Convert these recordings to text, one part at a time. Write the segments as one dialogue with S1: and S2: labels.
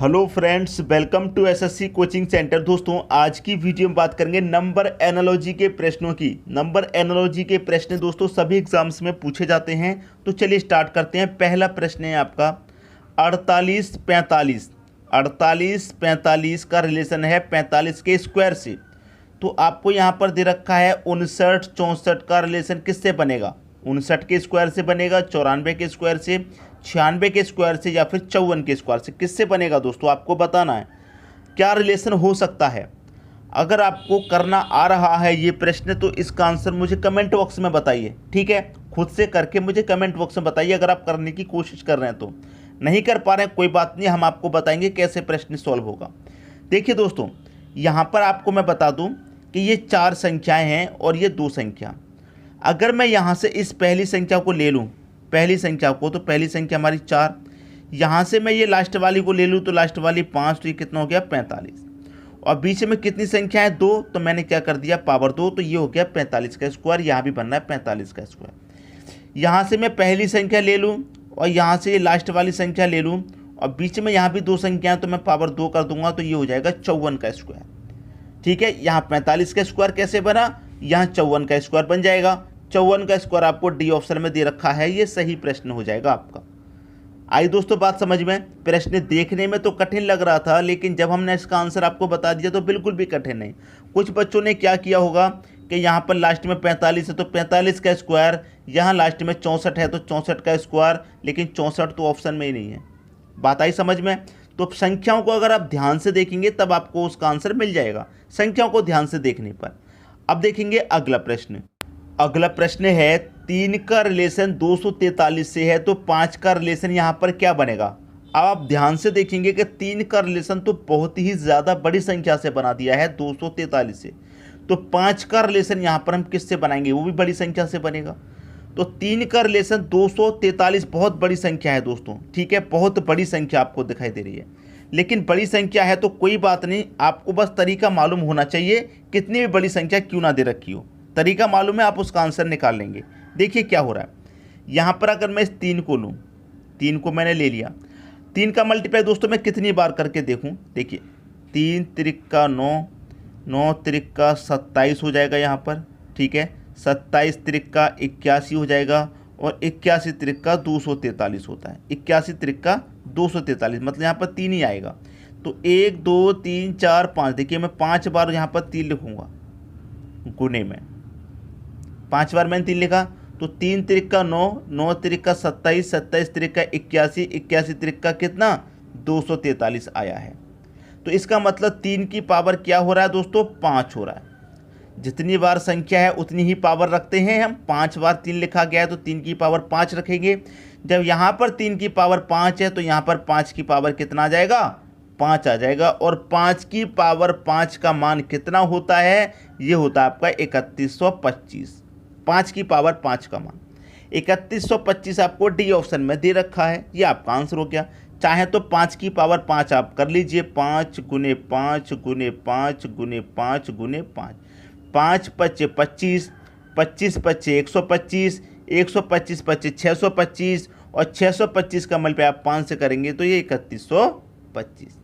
S1: Hello friends, welcome to SSC coaching centre. दोस्तों, आज की वीडियो में बात करेंगे नंबर एनालॉजी के प्रश्नों की। नंबर एनालॉजी के प्रश्न दोस्तों सभी एग्जाम्स में पूछे जाते हैं। तो चलिए स्टार्ट करते हैं। पहला प्रश्न है आपका 48-45। 48-45 का रिलेशन है 45 के स्क्वायर से। तो आपको यहाँ पर दे रखा है 59-64 का रिलेशन किससे बनेगा? 59 के स्क्वायर से बनेगा, 94 के स्क्वायर से, 96 के स्क्वायर से, या फिर 54 के स्क्वायर से। किससे बनेगा दोस्तों? आपको बताना है क्या रिलेशन हो सकता है। अगर आपको करना आ रहा है ये प्रश्न तो इसका आंसर मुझे कमेंट बॉक्स में बताइए। ठीक है, खुद से करके मुझे कमेंट बॉक्स में बताइए अगर आप करने की कोशिश कर रहे हैं। तो नहीं कर पा रहे हैं कोई बात नहीं, हम आपको बताएंगे कैसे प्रश्न सॉल्व होगा। देखिए दोस्तों, यहाँ पर आपको मैं बता दूँ कि ये 4 संख्याएँ हैं और ये 2 संख्या। अगर मैं यहाँ से इस पहली संख्या को ले लूँ, पहली संख्या को, तो पहली संख्या हमारी 4, यहाँ से मैं ये लास्ट वाली को ले लूँ तो लास्ट वाली 5, तो ये कितना हो गया 45। और बीच में कितनी संख्या है? 2, तो मैंने क्या कर दिया पावर 2, तो ये हो गया 45 का स्क्वायर। यहाँ भी बनना है 45 का स्क्वायर। यहाँ से मैं पहली संख्या ले लूँ और यहाँ से ये लास्ट वाली संख्या ले लूँ और बीच में यहाँ भी 2 संख्या तो मैं पावर 2 कर दूंगा, तो ये हो जाएगा 54 का स्क्वायर। ठीक है, यहाँ 45 का स्क्वायर कैसे बना? यहाँ 54 का स्क्वायर बन जाएगा। 54 का स्क्वायर आपको डी ऑप्शन में दे रखा है, ये सही प्रश्न हो जाएगा आपका। आई दोस्तों बात समझ में? प्रश्न देखने में तो कठिन लग रहा था, लेकिन जब हमने इसका आंसर आपको बता दिया तो बिल्कुल भी कठिन नहीं। कुछ बच्चों ने क्या किया होगा कि यहाँ पर लास्ट में 45 है तो 45 का स्क्वायर, यहाँ लास्ट में 64 है तो 64 का स्क्वायर, लेकिन 64 तो ऑप्शन में ही नहीं है। बात आई समझ में? तो संख्याओं को अगर आप ध्यान से देखेंगे तब आपको उसका आंसर मिल जाएगा, संख्याओं को ध्यान से देखने पर। अब देखेंगे अगला प्रश्न। अगला प्रश्न है 3 का रिलेशन 243 से है तो 5 का रिलेशन यहाँ पर क्या बनेगा? अब आप ध्यान से देखेंगे कि 3 का रिलेशन तो बहुत ही ज़्यादा बड़ी संख्या से बना दिया है 243 से, तो 5 का रिलेशन यहाँ पर हम किससे बनाएंगे? वो भी बड़ी संख्या से बनेगा। तो 3 का रिलेशन 243 बहुत बड़ी संख्या है दोस्तों। ठीक है, बहुत बड़ी संख्या आपको दिखाई दे रही है, लेकिन बड़ी संख्या है तो कोई बात नहीं, आपको बस तरीका मालूम होना चाहिए। कितनी भी बड़ी संख्या क्यों ना दे रखी हो, तरीका मालूम है, आप उसका आंसर निकाल लेंगे। देखिए क्या हो रहा है यहाँ पर। अगर मैं इस 3 को लूँ, 3 को मैंने ले लिया, 3 का मल्टीप्लाई दोस्तों मैं कितनी बार करके देखूँ? देखिए 3 त्रिका 9, 9 त्रिका 27 हो जाएगा यहाँ पर। ठीक है, 27 त्रिका 81 हो जाएगा और 81 त्रिका 243 होता है। 81 त्रिका 243 मतलब यहाँ पर 3 ही आएगा। तो 1 2 3 4 5, देखिए मैं 5 बार यहाँ पर 3 लिखूँगा गुने में। 5 बार मैंने 3 लिखा तो 3 त्रिका 9, 9 त्रिका 27, 27 त्रिका 81, 81 त्रिका कितना 243 आया है। तो इसका मतलब 3 की पावर क्या हो रहा है दोस्तों? 5 हो रहा है। जितनी बार संख्या है उतनी ही पावर रखते हैं हम। 5 बार 3 लिखा गया है तो 3 की पावर 5 रखेंगे। जब यहाँ पर 3 की पावर 5 है तो यहाँ पर 5 की पावर कितना आ जाएगा? 5 आ जाएगा। और 5 की पावर 5 का मान कितना होता है? ये होता है आपका 3125। 5 की पावर 5 का मान 3125 आपको डी ऑप्शन में दे रखा है, ये आपका आंसर हो गया। चाहे तो 5 की पावर 5 आप कर लीजिए, 5 गुने 5 गुने 5 गुने 5 गुने 5, 5 पच्चे 25, 25 पच्चे 125, 125 पच्चे 625 और 625 का मल्टीप्लाई आप 5 से करेंगे तो ये 3125।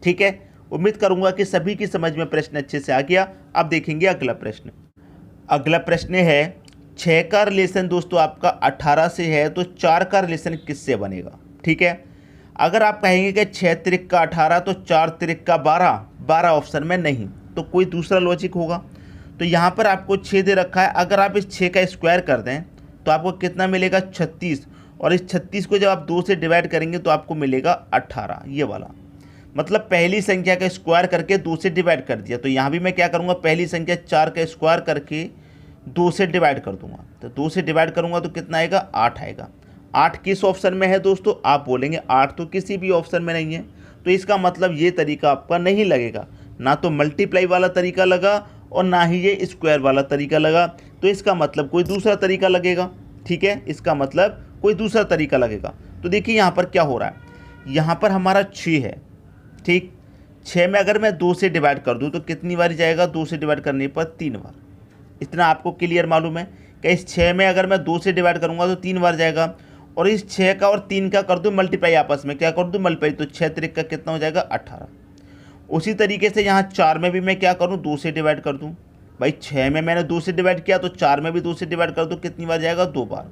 S1: ठीक है, उम्मीद करूंगा कि सभी की समझ में प्रश्न अच्छे से आ गया। अब देखेंगे अगला प्रश्न। अगला प्रश्न है 6 का रिलेशन दोस्तों आपका 18 से है तो 4 का रिलेशन किससे बनेगा? ठीक है, अगर आप कहेंगे कि 6 त्रिका 18 तो 4 त्रिका 12, 12 ऑप्शन में नहीं, तो कोई दूसरा लॉजिक होगा। तो यहाँ पर आपको 6 दे रखा है, अगर आप इस 6 का स्क्वायर कर दें तो आपको कितना मिलेगा? 36। और इस 36 को जब आप 2 से डिवाइड करेंगे तो आपको मिलेगा 18, ये वाला। मतलब पहली संख्या का स्क्वायर करके 2 से डिवाइड कर दिया। तो यहाँ भी मैं क्या करूँगा? पहली संख्या 4 का स्क्वायर करके 2 से डिवाइड कर दूंगा। तो 2 से डिवाइड करूँगा तो कितना आएगा? 8 आएगा। 8 किस ऑप्शन में है दोस्तों? आप बोलेंगे 8 तो किसी भी ऑप्शन में नहीं है। तो इसका मतलब ये तरीका आपका नहीं लगेगा, ना तो मल्टीप्लाई वाला तरीका लगा और ना ही ये स्क्वायर वाला तरीका लगा। तो इसका मतलब कोई दूसरा तरीका लगेगा। ठीक है, इसका मतलब कोई दूसरा तरीका लगेगा। तो देखिए यहाँ पर क्या हो रहा है, यहाँ पर हमारा 6 है। ठीक, 6 में अगर मैं 2 से डिवाइड कर दूं तो कितनी बार जाएगा? 2 से डिवाइड करने पर 3 बार। इतना आपको क्लियर मालूम है कि इस 6 में अगर मैं 2 से डिवाइड करूंगा तो 3 बार जाएगा। और इस 6 का और 3 का कर दूँ मल्टीप्लाई आपस में, क्या कर दूँ मल्टीप्लाई, तो 6 त्रिक का कितना हो जाएगा 18। उसी तरीके से यहाँ 4 में भी मैं क्या करूँ 2 से डिवाइड कर दूँ। भाई 6 में मैंने 2 से डिवाइड किया तो 4 में भी 2 से डिवाइड कर दूँ, कितनी बार जाएगा 2 बार।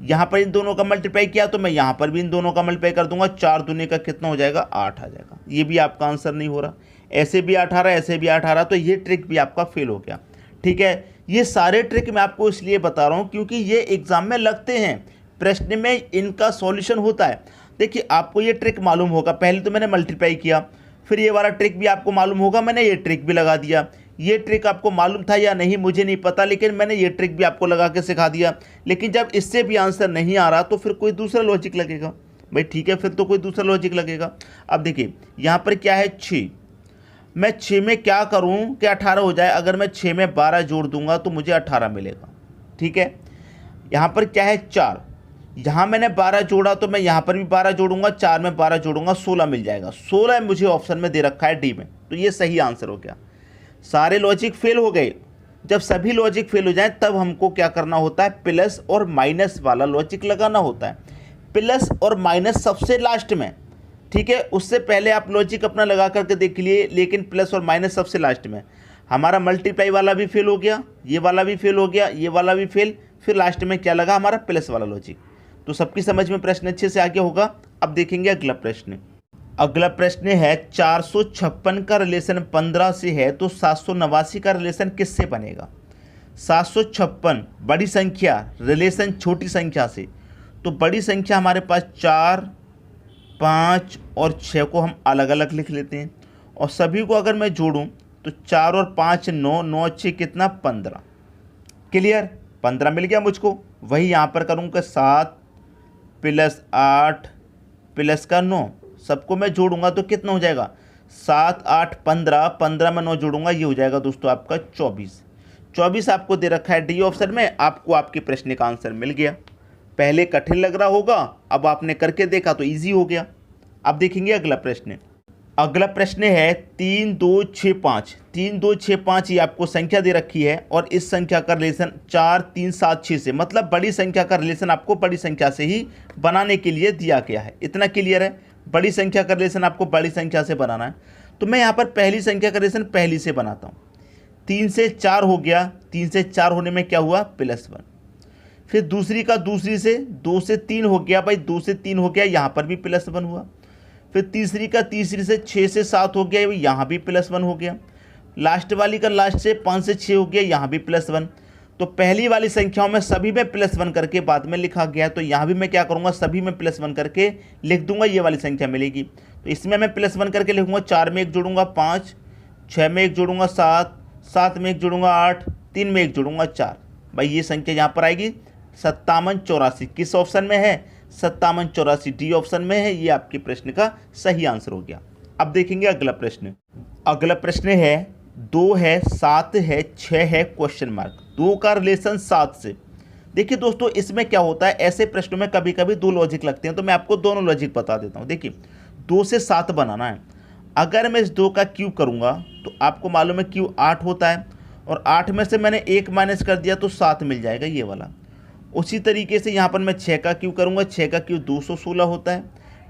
S1: यहाँ पर इन दोनों का मल्टीप्लाई किया तो मैं यहाँ पर भी इन दोनों का मल्टीप्लाई कर दूंगा, 4 दूनी का कितना हो जाएगा 8 आ जाएगा। ये भी आपका आंसर नहीं हो रहा, ऐसे भी 18 ऐसे भी 18, तो ये ट्रिक भी आपका फेल हो गया। ठीक है, ये सारे ट्रिक मैं आपको इसलिए बता रहा हूँ क्योंकि ये एग्जाम में लगते हैं, प्रश्न में इनका सॉल्यूशन होता है। देखिए आपको ये ट्रिक मालूम होगा, पहले तो मैंने मल्टीप्लाई किया, फिर ये वाला ट्रिक भी आपको मालूम होगा, मैंने ये ट्रिक भी लगा दिया। ये ट्रिक आपको मालूम था या नहीं मुझे नहीं पता, लेकिन मैंने ये ट्रिक भी आपको लगा के सिखा दिया। लेकिन जब इससे भी आंसर नहीं आ रहा तो फिर कोई दूसरा लॉजिक लगेगा। भाई ठीक है, फिर तो कोई दूसरा लॉजिक लगेगा। अब देखिए यहाँ पर क्या है 6, मैं 6 में क्या करूँ कि 18 हो जाए, अगर मैं 6 में 12 जोड़ दूंगा तो मुझे 18 मिलेगा। ठीक है, यहाँ पर क्या है 4, यहाँ मैंने 12 जोड़ा तो मैं यहाँ पर भी 12 जोड़ूंगा, 4 में 12 जोड़ूंगा 16 मिल जाएगा। 16 मुझे ऑप्शन में दे रखा है डी में, तो ये सही आंसर हो गया। सारे लॉजिक फेल हो गए। जब सभी लॉजिक फेल हो जाएं तब हमको क्या करना होता है, प्लस और माइनस वाला लॉजिक लगाना होता है। प्लस और माइनस सबसे लास्ट में, ठीक है, उससे पहले आप लॉजिक अपना लगा करके देख लिए, लेकिन प्लस और माइनस सबसे लास्ट में। हमारा मल्टीप्लाई वाला भी फेल हो गया, ये वाला भी फेल हो गया, ये वाला भी फेल, फिर लास्ट में क्या लगा हमारा प्लस वाला लॉजिक। तो सबकी समझ में प्रश्न अच्छे से आगे होगा। अब देखेंगे अगला प्रश्न। अगला प्रश्न है 456 का रिलेशन 15 से है तो 789 का रिलेशन किससे बनेगा। 756 बड़ी संख्या, रिलेशन छोटी संख्या से, तो बड़ी संख्या हमारे पास 4, 5 और 6 को हम अलग अलग लिख लेते हैं, और सभी को अगर मैं जोड़ूं तो 4 और 5 9, 9 6 कितना 15। क्लियर, 15 मिल गया मुझको। वही यहाँ पर करूँगा 7 + 8 + 9, सबको मैं जोड़ूंगा तो कितना हो जाएगा 7 8 15, 15 में 9 जोड़ूंगा, ये हो जाएगा दोस्तों आपका 24। 24 आपको दे रखा है डी ऑप्शन में। आपको आपके प्रश्न का आंसर मिल गया। पहले कठिन लग रहा होगा, अब आपने करके देखा तो इजी हो गया। अब देखेंगे अगला प्रश्न। अगला प्रश्न है 3 2 6 5। 3 2 6 5 ये आपको संख्या दे रखी है, और इस संख्या का रिलेशन 4 3 7 6 से, मतलब बड़ी संख्या का रिलेशन आपको बड़ी संख्या से ही बनाने के लिए दिया गया है। इतना क्लियर है, बड़ी संख्या का रिलेशन आपको बड़ी संख्या से बनाना है। तो मैं यहाँ पर पहली संख्या का रिलेशन पहली से बनाता हूँ। 3 से 4 हो गया, 3 से 4 होने में क्या हुआ +1। फिर दूसरी का दूसरी से 2 से 3 हो गया, भाई 2 से 3 हो गया, यहाँ पर भी +1 हुआ। फिर तीसरी का तीसरी से 6 से 7 हो गया, यहाँ भी +1 हो गया। लास्ट वाली का लास्ट से 5 से 6 हो गया, यहाँ भी +1। तो पहली वाली संख्याओं में सभी में +1 करके बाद में लिखा गया, तो यहाँ भी मैं क्या करूँगा सभी में +1 करके लिख दूंगा, ये वाली संख्या मिलेगी। तो इसमें मैं +1 करके लिखूँगा, 4 में 1 जोड़ूंगा 5, 6 में 1 जोड़ूंगा 7, 7 में 1 जोड़ूंगा 8, 3 में 1 जोड़ूंगा 4। भाई ये संख्या यहाँ पर आएगी 57 84। किस ऑप्शन में है 57 84, डी ऑप्शन में है। ये आपके प्रश्न का सही आंसर हो गया। अब देखेंगे अगला प्रश्न। अगला प्रश्न है 2 है 7 है 6 है क्वेश्चन मार्क। 2 का रिलेशन 7 से। देखिए दोस्तों इसमें क्या होता है, ऐसे प्रश्नों में कभी कभी 2 लॉजिक लगते हैं, तो मैं आपको दोनों लॉजिक बता देता हूँ। देखिए 2 से 7 बनाना है, अगर मैं इस 2 का क्यूब करूँगा तो आपको मालूम है क्यूब 8 होता है, और 8 में से मैंने 1 माइनस कर दिया तो 7 मिल जाएगा ये वाला। उसी तरीके से यहाँ पर मैं 6 का क्यूब करूँगा, 6 का क्यूब 216 होता है।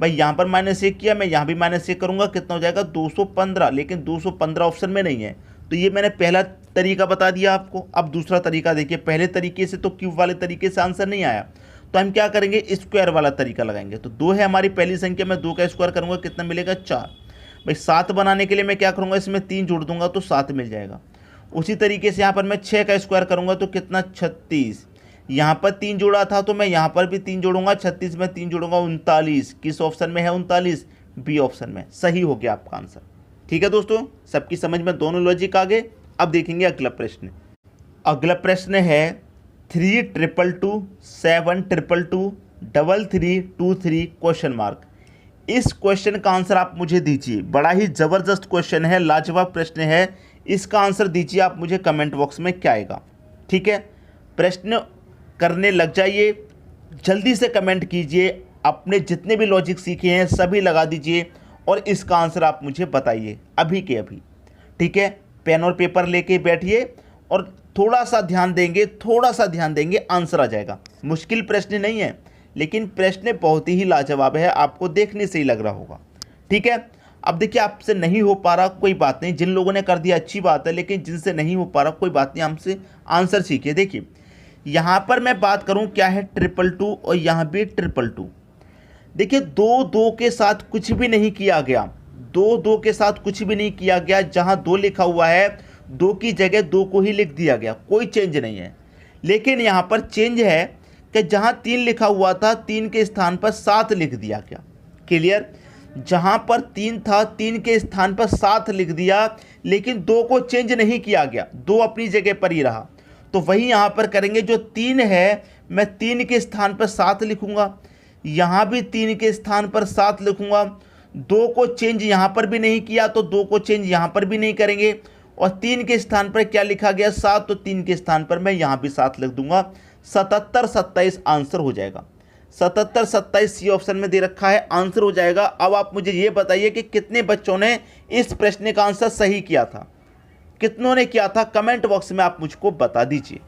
S1: भाई यहाँ पर -1 किया, मैं यहाँ भी -1 करूँगा, कितना हो जाएगा 215। लेकिन 215 ऑप्शन में नहीं है, तो ये मैंने पहला तरीका बता दिया आपको। अब दूसरा तरीका देखिए, पहले तरीके से तो क्यूब वाले तरीके से आंसर नहीं आया, तो हम क्या करेंगे स्क्वायर वाला तरीका लगाएंगे। तो 2 है हमारी पहली संख्या, मैं 2 का स्क्वायर करूँगा, कितना मिलेगा 4। भाई 7 बनाने के लिए मैं क्या करूँगा, इसमें 3 जोड़ दूंगा तो 7 मिल जाएगा। उसी तरीके से यहाँ पर मैं 6 का स्क्वायर करूँगा तो कितना 36। यहाँ पर 3 जोड़ा था तो मैं यहाँ पर भी 3 जोड़ूंगा, 36 में 3 जोड़ूंगा 39। किस ऑप्शन में है 39, बी ऑप्शन में। सही हो गया आपका आंसर। ठीक है दोस्तों, सबकी समझ में दोनों लॉजिक आ गए। अब देखेंगे अगला प्रश्न। अगला प्रश्न है 3 222 7 222 33 23 क्वेश्चन मार्क। इस क्वेश्चन का आंसर आप मुझे दीजिए। बड़ा ही ज़बरदस्त क्वेश्चन है, लाजवाब प्रश्न है। इसका आंसर दीजिए आप मुझे कमेंट बॉक्स में, क्या आएगा। ठीक है, प्रश्न करने लग जाइए, जल्दी से कमेंट कीजिए, अपने जितने भी लॉजिक सीखे हैं सभी लगा दीजिए, और इसका आंसर आप मुझे बताइए अभी के अभी। ठीक है, पेन और पेपर लेके बैठिए और थोड़ा सा ध्यान देंगे, थोड़ा सा ध्यान देंगे, आंसर आ जाएगा। मुश्किल प्रश्न नहीं है, लेकिन प्रश्न बहुत ही लाजवाब है, आपको देखने से ही लग रहा होगा। ठीक है, अब देखिए आपसे नहीं हो पा रहा कोई बात नहीं, जिन लोगों ने कर दिया अच्छी बात है, लेकिन जिनसे नहीं हो पा रहा कोई बात नहीं, हमसे आंसर सीखिए। देखिए यहाँ पर मैं बात करूँ क्या है 222 और यहाँ भी 222। देखिए 2 के साथ कुछ भी नहीं किया गया, 2 के साथ कुछ भी नहीं किया गया। जहाँ 2 लिखा हुआ है 2 की जगह 2 को ही लिख दिया गया, कोई चेंज नहीं है। लेकिन यहाँ पर चेंज है कि जहाँ 3 लिखा हुआ था 3 के स्थान पर 7 लिख दिया गया। क्लियर, जहाँ पर 3 था 3 के स्थान पर 7 लिख दिया, लेकिन 2 को चेंज नहीं किया गया, 2 अपनी जगह पर ही रहा। तो वही यहाँ पर करेंगे, जो 3 है मैं 3 के स्थान पर 7 लिखूँगा, यहाँ भी 3 के स्थान पर 7 लिखूँगा। 2 को चेंज यहाँ पर भी नहीं किया तो 2 को चेंज यहाँ पर भी नहीं करेंगे। और 3 के स्थान पर क्या लिखा गया 7, तो 3 के स्थान पर मैं यहाँ भी 7 लिख दूंगा। 77 27 आंसर हो जाएगा। 77 27 सी ऑप्शन में दे रखा है, आंसर हो जाएगा। अब आप मुझे ये बताइए कि कितने बच्चों ने इस प्रश्न का आंसर सही किया था, कितनों ने किया था, कमेंट बॉक्स में आप मुझको बता दीजिए।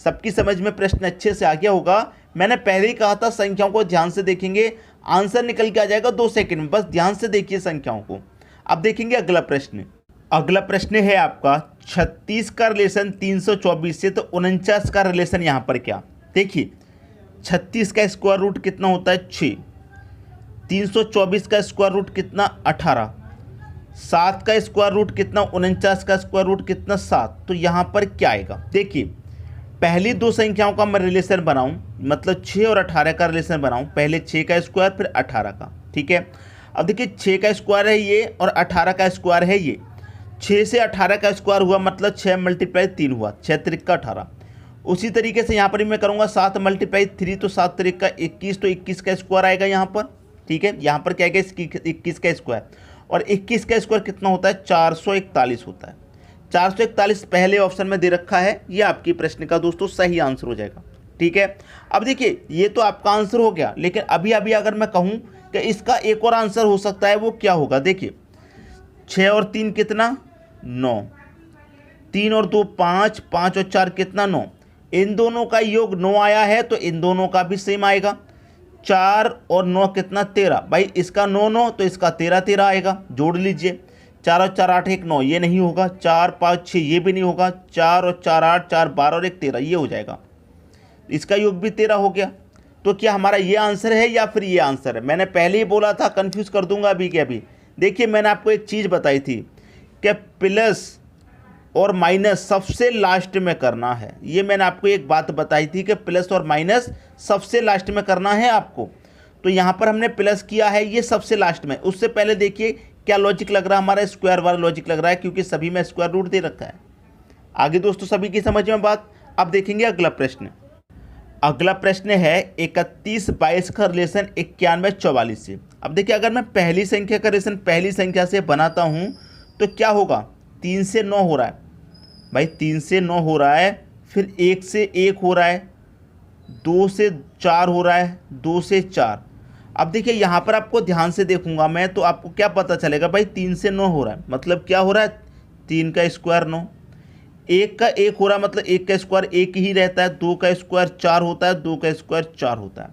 S1: सबकी समझ में प्रश्न अच्छे से आ गया होगा। मैंने पहले ही कहा था संख्याओं को ध्यान से देखेंगे, आंसर निकल के आ जाएगा 2 सेकंड में, बस ध्यान से देखिए संख्याओं को। अब देखेंगे अगला प्रश्न। अगला प्रश्न है आपका 36 का रिलेशन 324 से, तो 49 का रिलेशन यहाँ पर क्या। देखिए 36 का स्क्वायर रूट कितना होता है 6, 324 का स्क्वायर रूट कितना 18, 7 का स्क्वायर रूट कितना 49 का स्क्वायर रूट कितना 7। तो यहाँ पर क्या आएगा। देखिए पहली 2 संख्याओं का मैं रिलेशन बनाऊं, मतलब 6 और 18 का रिलेशन बनाऊं। पहले 6 का स्क्वायर फिर 18 का। ठीक है, अब देखिए 6 का स्क्वायर है ये और 18 का स्क्वायर है ये। 6 से 18 का स्क्वायर हुआ मतलब 6 × 3 हुआ, 6 × 18। उसी तरीके से यहाँ पर भी मैं करूँगा 7 × 3, तो 7 × 21, तो 21 का स्क्वायर आएगा यहाँ पर। ठीक है, यहाँ पर क्या आएगा 21 का स्क्वायर, और 21 का स्क्वायर कितना होता है 441 होता है। 441 पहले ऑप्शन में दे रखा है, ये आपकी प्रश्न का दोस्तों सही आंसर हो जाएगा। ठीक है, अब देखिए ये तो आपका आंसर हो गया, लेकिन अभी अगर मैं कहूँ कि इसका एक और आंसर हो सकता है, वो क्या होगा। देखिए 6 और 3 कितना 9, 3 और 2 5, 5 और 4 कितना 9। इन दोनों का योग 9 आया है, तो इन दोनों का भी सेम आएगा। 4 और 9 कितना 13, भाई इसका 9 9 तो इसका 13 13 आएगा, जोड़ लीजिए। 4 और 4 8 1 9, ये नहीं होगा। 4 5 6, ये भी नहीं होगा। 4 और 4 8, 4 12 और 1 13, ये हो जाएगा। इसका योग भी 13 हो गया। तो क्या हमारा ये आंसर है या फिर ये आंसर है। मैंने पहले ही बोला था कंफ्यूज कर दूंगा अभी के अभी। देखिए मैंने आपको एक चीज़ बताई थी कि प्लस और माइनस सबसे लास्ट में करना है। ये मैंने आपको एक बात बताई थी कि प्लस और माइनस सबसे लास्ट में करना है आपको। तो यहाँ पर हमने प्लस किया है, ये सबसे लास्ट में। उससे पहले देखिए क्या लॉजिक लग रहा है हमारा, स्क्वायर वाला लॉजिक लग रहा है, क्योंकि सभी में स्क्वायर रूट दे रखा है। आगे दोस्तों सभी की समझ में बात। अब देखेंगे अगला प्रश्न। अगला प्रश्न है 31 22 का रिलेशन 91 44 से। अब देखिए अगर मैं पहली संख्या का रिलेशन पहली संख्या से बनाता हूँ तो क्या होगा। 3 से 9 हो रहा है भाई, 3 से 9 हो रहा है, फिर 1 से 1 हो रहा है, 2 से 4 हो रहा है, 2 से 4। अब देखिए यहाँ पर आपको ध्यान से देखूंगा मैं तो आपको क्या पता चलेगा भाई 3 से 9 हो रहा है मतलब क्या हो रहा है 3 का स्क्वायर 9, 1 का 1 हो रहा है मतलब 1 का स्क्वायर 1 ही रहता है, 2 का स्क्वायर 4 होता है, 2 का स्क्वायर 4 होता है।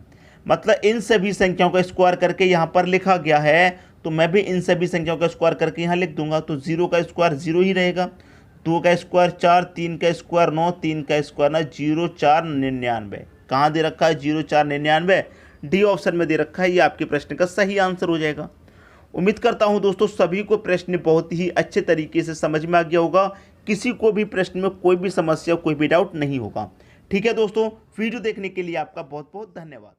S1: मतलब इन सभी संख्याओं का स्क्वायर करके यहाँ पर लिखा गया है, तो मैं भी इन सभी संख्याओं का स्क्वायर करके यहाँ लिख दूंगा। तो 0 का स्क्वायर 0 ही रहेगा, 2 का स्क्वायर 4, 3 का स्क्वायर 9, 3 का स्क्वायर 0 4 99। कहाँ दे रखा है 0 4 99, डी ऑप्शन में दे रखा है। ये आपके प्रश्न का सही आंसर हो जाएगा। उम्मीद करता हूँ दोस्तों सभी को प्रश्न बहुत ही अच्छे तरीके से समझ में आ गया होगा, किसी को भी प्रश्न में कोई भी समस्या कोई भी डाउट नहीं होगा। ठीक है दोस्तों, वीडियो देखने के लिए आपका बहुत बहुत धन्यवाद।